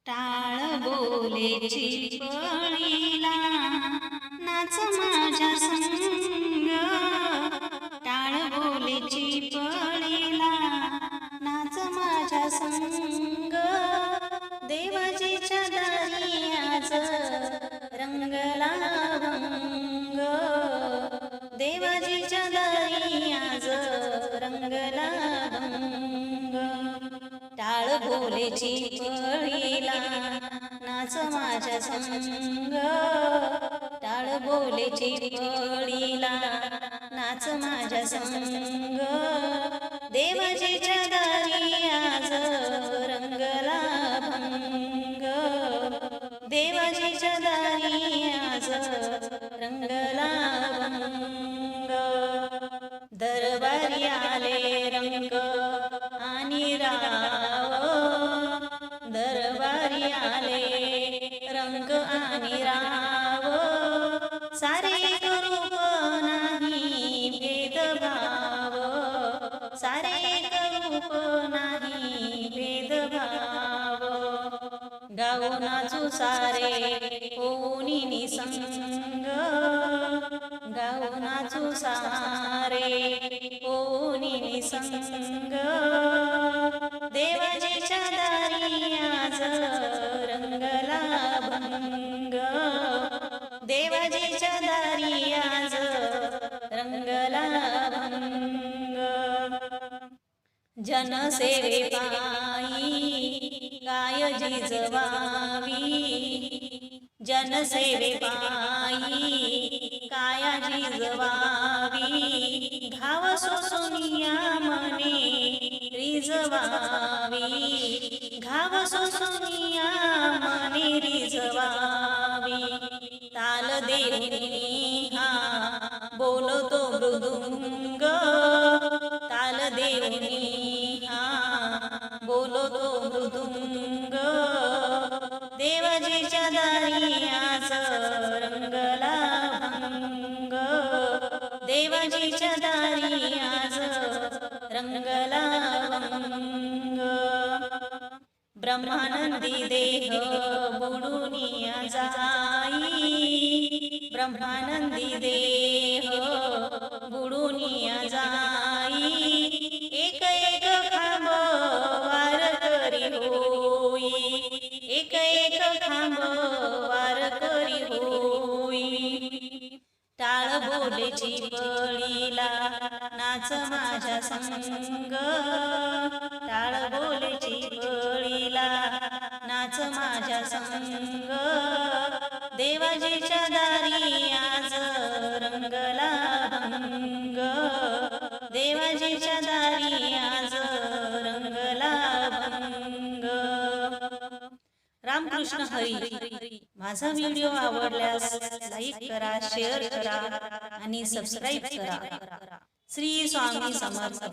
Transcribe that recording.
टाळ बोलेची पळीला नाच माझ्या संग, टाळ बोलेची पळीला नाच माझ्या संग, देवाजीच्या दारी आज रंगला भंग, देवाजीच्या दारी आज रंगला भंग, टाळ बोलेची पळीला नाच माझ्या संग, टाळ बोलेची पळीला नाच माझ्या संग, देवाजीच्या दारी आज रंगला भंग, देवाजीच्या दारी आज रंगला भंग, दरबारी आले रंग आणि राव, दरबारी आले रंग आणि राव, सारे रूप नाही भेदभाव, सारे रूप नाही भेदभाव, गाव नाचू सारे होऊनी निसंग, गाव नाचू सारे होऊनी निसंग, देवाजीच्या दारी आज रंगला भंग, देवाजीच्या दारी आज रंगला भंग, जनसेवे पायी काय जिजवावी, जनसेवे पायी काय जिजवावी, घाव सोसुनिया मने रिजवावी, घाव सोसुनिया मने रिजवावी, ताल देऊनी हा बोलतो मृदुंग, ताल देऊनी हा बोलतो मृदुंग, देवाजीच्या दारी आज रंगला भंग, देवाजीच्या दारी आज रंगला भंग, ब्रह्मानंदी देह बुडुनिया जाई, ब्रह्मानंदी देह बुडुनिया जाई, एक एक खांब वार करी होई, एक एक खांब वार करी होई, टाळ बोलेची पळीला नाच माझ्या संग, टाळ बोलेची पळीला नाच माझ्या संग, देवाजीच्या दारी आज रंगला भंग, देवाजीच्या दारी आज रंगला भंग. रामकृष्ण हरी. माझा व्हिडिओ आवडल्यास लाईक करा, शेअर करा आणि सबस्क्राईब करा. श्री स्वामी समर्थ.